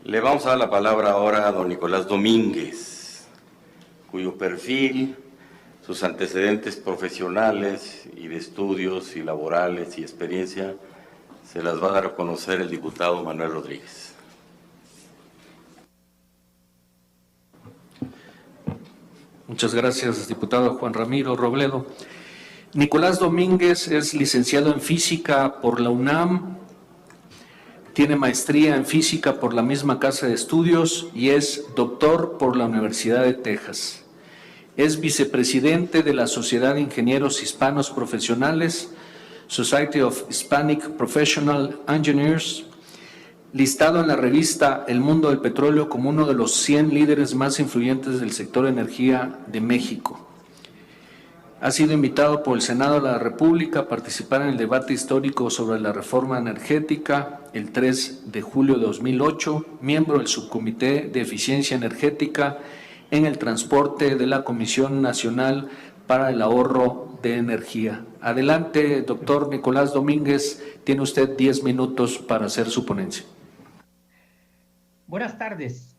Le vamos a dar la palabra ahora a don Nicolás Domínguez, cuyo perfil, sus antecedentes profesionales y de estudios y laborales y experiencia se las va a dar a conocer el diputado Manuel Rodríguez. Muchas gracias, diputado Juan Ramiro Robledo. Nicolás Domínguez es licenciado en Física por la UNAM, tiene maestría en Física por la misma casa de estudios y es doctor por la Universidad de Texas. Es vicepresidente de la Sociedad de Ingenieros Hispanos Profesionales, Society of Hispanic Professional Engineers, listado en la revista El Mundo del Petróleo como uno de los 100 líderes más influyentes del sector energía de México. Ha sido invitado por el Senado de la República a participar en el debate histórico sobre la reforma energética el 3 de julio de 2008, miembro del Subcomité de Eficiencia Energética en el Transporte de la Comisión Nacional para el Ahorro de Energía. Adelante, doctor Nicolás Domínguez, tiene usted 10 minutos para hacer su ponencia. Buenas tardes.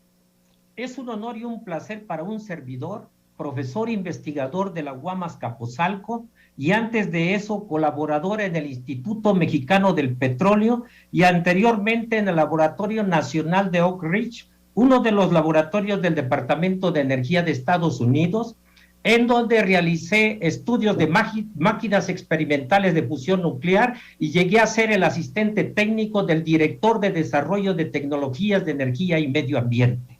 Es un honor y un placer para un servidor, profesor investigador de la UAM Azcapotzalco y antes de eso colaborador en el Instituto Mexicano del Petróleo y anteriormente en el Laboratorio Nacional de Oak Ridge, uno de los laboratorios del Departamento de Energía de Estados Unidos, en donde realicé estudios de máquinas experimentales de fusión nuclear y llegué a ser el asistente técnico del director de desarrollo de tecnologías de energía y medio ambiente.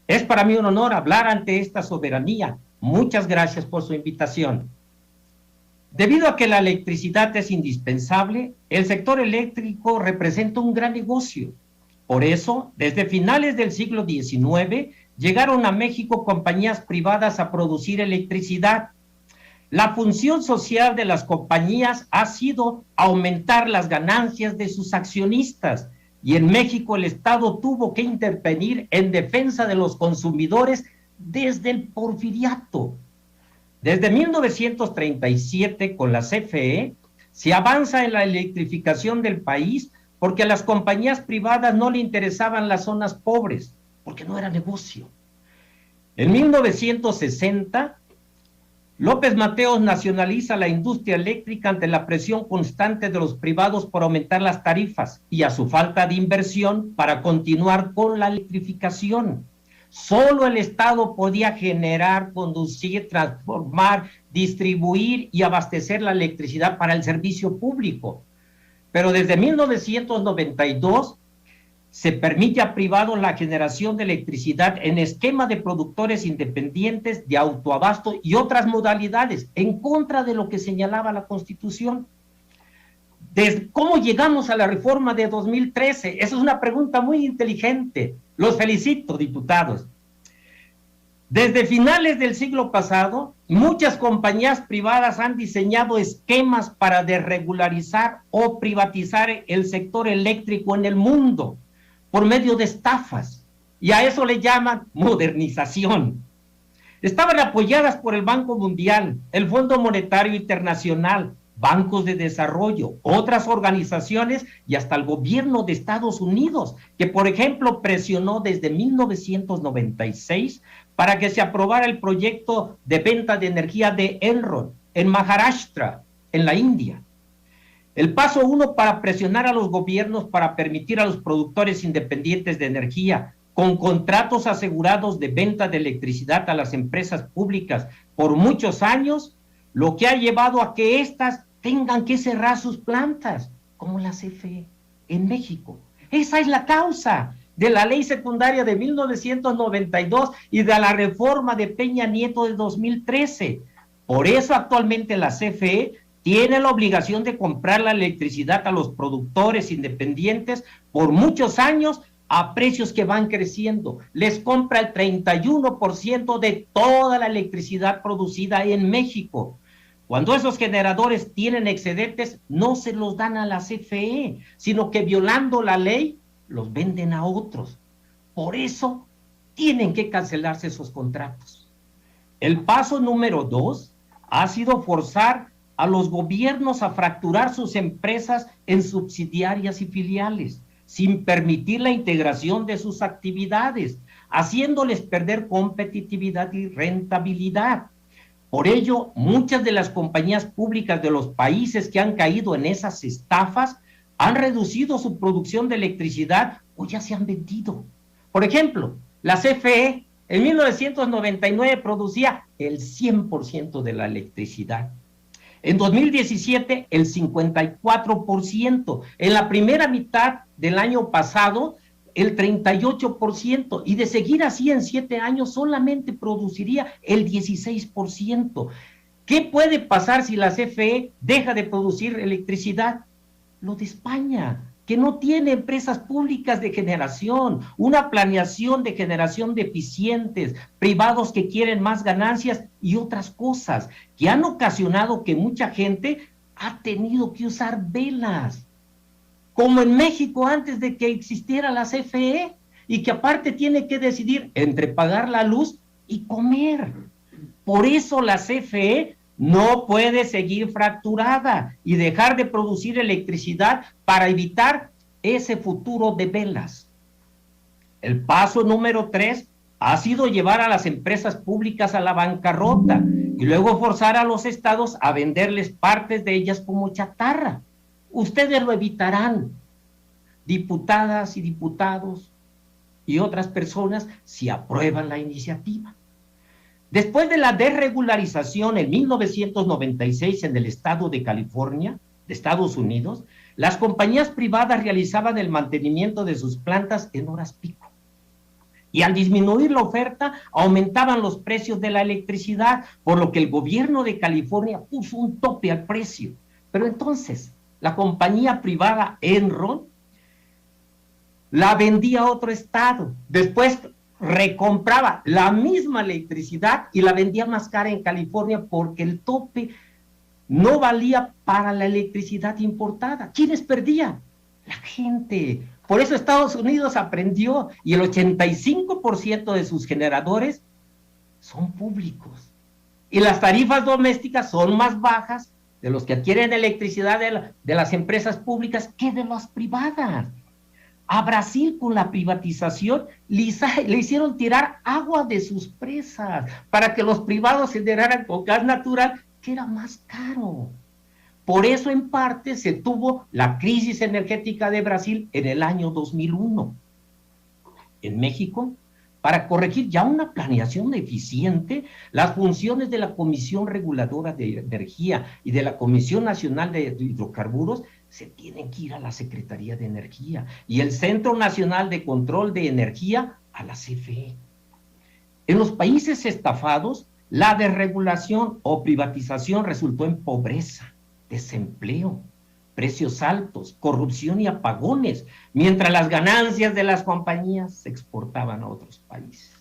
Es para mí un honor hablar ante esta soberanía. Muchas gracias por su invitación. Debido a que la electricidad es indispensable, el sector eléctrico representa un gran negocio. Por eso, desde finales del siglo XIX, llegaron a México compañías privadas a producir electricidad. La función social de las compañías ha sido aumentar las ganancias de sus accionistas, y en México el Estado tuvo que intervenir en defensa de los consumidores desde el Porfiriato. Desde 1937, con la CFE, se avanza en la electrificación del país porque a las compañías privadas no le interesaban las zonas pobres, porque no era negocio. En 1960, López Mateos nacionaliza la industria eléctrica ante la presión constante de los privados por aumentar las tarifas y a su falta de inversión para continuar con la electrificación. Solo el Estado podía generar, conducir, transformar, distribuir y abastecer la electricidad para el servicio público. Pero desde 1992 se permite a privados la generación de electricidad en esquema de productores independientes, de autoabasto y otras modalidades, en contra de lo que señalaba la Constitución. ¿Cómo llegamos a la reforma de 2013? Esa es una pregunta muy inteligente. Los felicito, diputados. Desde finales del siglo pasado, muchas compañías privadas han diseñado esquemas para desregularizar o privatizar el sector eléctrico en el mundo por medio de estafas, y a eso le llaman modernización. Estaban apoyadas por el Banco Mundial, el Fondo Monetario Internacional, bancos de desarrollo, otras organizaciones y hasta el gobierno de Estados Unidos, que por ejemplo presionó desde 1996 para que se aprobara el proyecto de venta de energía de Enron en Maharashtra, en la India. El paso 1 para presionar a los gobiernos para permitir a los productores independientes de energía con contratos asegurados de venta de electricidad a las empresas públicas por muchos años, lo que ha llevado a que éstas tengan que cerrar sus plantas, como la CFE en México. Esa es la causa de la ley secundaria de 1992 y de la reforma de Peña Nieto de 2013. Por eso actualmente la CFE tiene la obligación de comprar la electricidad a los productores independientes por muchos años a precios que van creciendo. Les compra el 31% de toda la electricidad producida en México. Cuando esos generadores tienen excedentes, no se los dan a la CFE, sino que violando la ley, los venden a otros. Por eso tienen que cancelarse esos contratos. El paso número 2 ha sido forzar a los gobiernos a fracturar sus empresas en subsidiarias y filiales. sin permitir la integración de sus actividades, haciéndoles perder competitividad y rentabilidad. Por ello, muchas de las compañías públicas de los países que han caído en esas estafas han reducido su producción de electricidad o ya se han vendido. Por ejemplo, la CFE en 1999 producía el 100% de la electricidad. En 2017, el 54%. En la primera mitad del año pasado, el 38%. Y de seguir así en 7 años, solamente produciría el 16%. ¿Qué puede pasar si la CFE deja de producir electricidad? Lo de España, que no tiene empresas públicas de generación, una planeación de generación deficientes, privados que quieren más ganancias y otras cosas, que han ocasionado que mucha gente ha tenido que usar velas, como en México antes de que existiera la CFE, y que aparte tiene que decidir entre pagar la luz y comer. Por eso la CFE no puede seguir fracturada y dejar de producir electricidad para evitar ese futuro de velas. El paso número 3 ha sido llevar a las empresas públicas a la bancarrota y luego forzar a los estados a venderles partes de ellas como chatarra. Ustedes lo evitarán, diputadas y diputados y otras personas, si aprueban la iniciativa. Después de la desregularización en 1996 en el estado de California, de Estados Unidos, las compañías privadas realizaban el mantenimiento de sus plantas en horas pico. Y al disminuir la oferta, aumentaban los precios de la electricidad, por lo que el gobierno de California puso un tope al precio. Pero entonces, la compañía privada Enron la vendía a otro estado. Después recompraba la misma electricidad y la vendía más cara en California porque el tope no valía para la electricidad importada. ¿Quiénes perdían? La gente. Por eso Estados Unidos aprendió y el 85% de sus generadores son públicos. Y las tarifas domésticas son más bajas de los que adquieren electricidad de las empresas públicas que de las privadas. A Brasil, con la privatización, le hicieron tirar agua de sus presas para que los privados generaran con gas natural, que era más caro. Por eso, en parte, se tuvo la crisis energética de Brasil en el año 2001. En México, para corregir ya una planeación eficiente, las funciones de la Comisión Reguladora de Energía y de la Comisión Nacional de Hidrocarburos se tienen que ir a la Secretaría de Energía y el Centro Nacional de Control de Energía a la CFE. En los países estafados, la desregulación o privatización resultó en pobreza, desempleo, precios altos, corrupción y apagones, mientras las ganancias de las compañías se exportaban a otros países.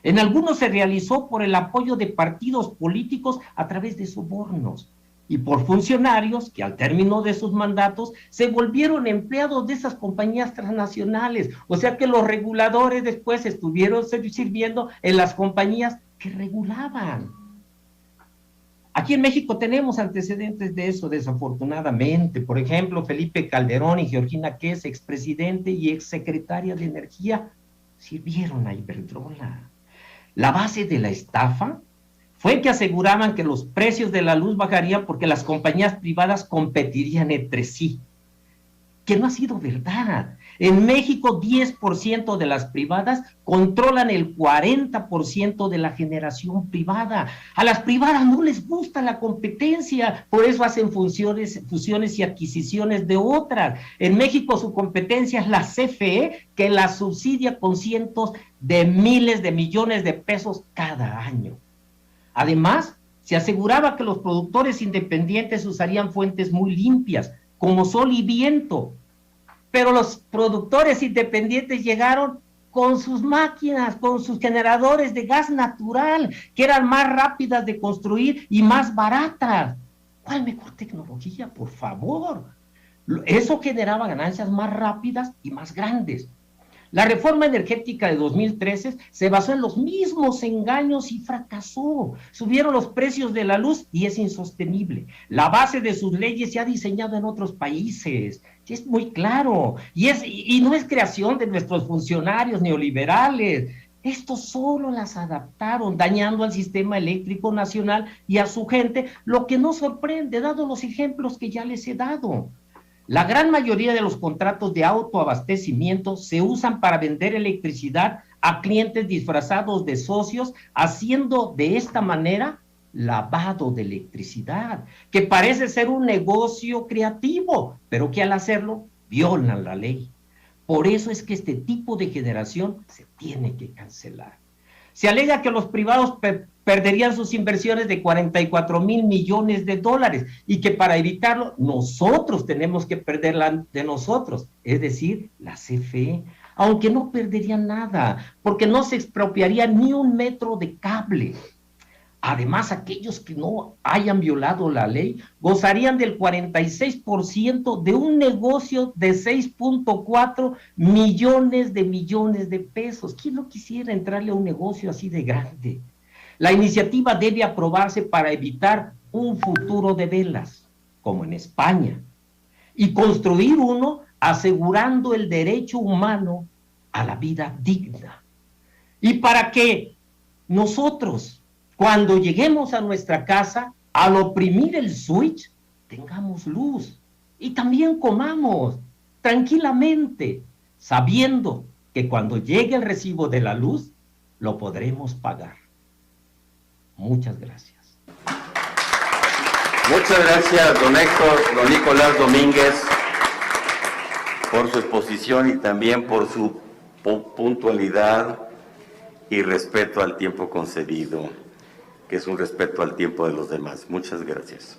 En algunos se realizó por el apoyo de partidos políticos a través de sobornos y por funcionarios que al término de sus mandatos se volvieron empleados de esas compañías transnacionales. O sea que los reguladores después estuvieron sirviendo en las compañías que regulaban. Aquí en México tenemos antecedentes de eso, desafortunadamente. Por ejemplo, Felipe Calderón y Georgina Kess, expresidente y exsecretaria de Energía, sirvieron a Iberdrola. La base de la estafa fue que aseguraban que los precios de la luz bajarían porque las compañías privadas competirían entre sí, que no ha sido verdad. En México, 10% de las privadas controlan el 40% de la generación privada. A las privadas no les gusta la competencia, por eso hacen fusiones y adquisiciones de otras. En México su competencia es la CFE, que la subsidia con cientos de miles de millones de pesos cada año. Además, se aseguraba que los productores independientes usarían fuentes muy limpias, como sol y viento, pero los productores independientes llegaron con sus máquinas, con sus generadores de gas natural, que eran más rápidas de construir y más baratas. ¿Cuál mejor tecnología, por favor? Eso generaba ganancias más rápidas y más grandes. La reforma energética de 2013 se basó en los mismos engaños y fracasó. Subieron los precios de la luz y es insostenible. La base de sus leyes se ha diseñado en otros países. Es muy claro. Y no es creación de nuestros funcionarios neoliberales. Estos solo las adaptaron, dañando al sistema eléctrico nacional y a su gente, lo que no sorprende, dado los ejemplos que ya les he dado. La gran mayoría de los contratos de autoabastecimiento se usan para vender electricidad a clientes disfrazados de socios, haciendo de esta manera lavado de electricidad, que parece ser un negocio creativo, pero que al hacerlo violan la ley. Por eso es que este tipo de generación se tiene que cancelar. Se alega que los privados perderían sus inversiones de 44,000 millones de dólares y que para evitarlo nosotros tenemos que perder la de nosotros, es decir, la CFE, aunque no perderían nada, porque no se expropiaría ni un metro de cable. Además, aquellos que no hayan violado la ley gozarían del 46% de un negocio de 6.4 millones de pesos. ¿Quién no quisiera entrarle a un negocio así de grande? La iniciativa debe aprobarse para evitar un futuro de velas, como en España, y construir uno asegurando el derecho humano a la vida digna. Y para que nosotros, cuando lleguemos a nuestra casa, al oprimir el switch, tengamos luz y también comamos tranquilamente, sabiendo que cuando llegue el recibo de la luz, lo podremos pagar. Muchas gracias. Muchas gracias, don Héctor, don Nicolás Domínguez, por su exposición y también por su puntualidad y respeto al tiempo concedido, que es un respeto al tiempo de los demás. Muchas gracias.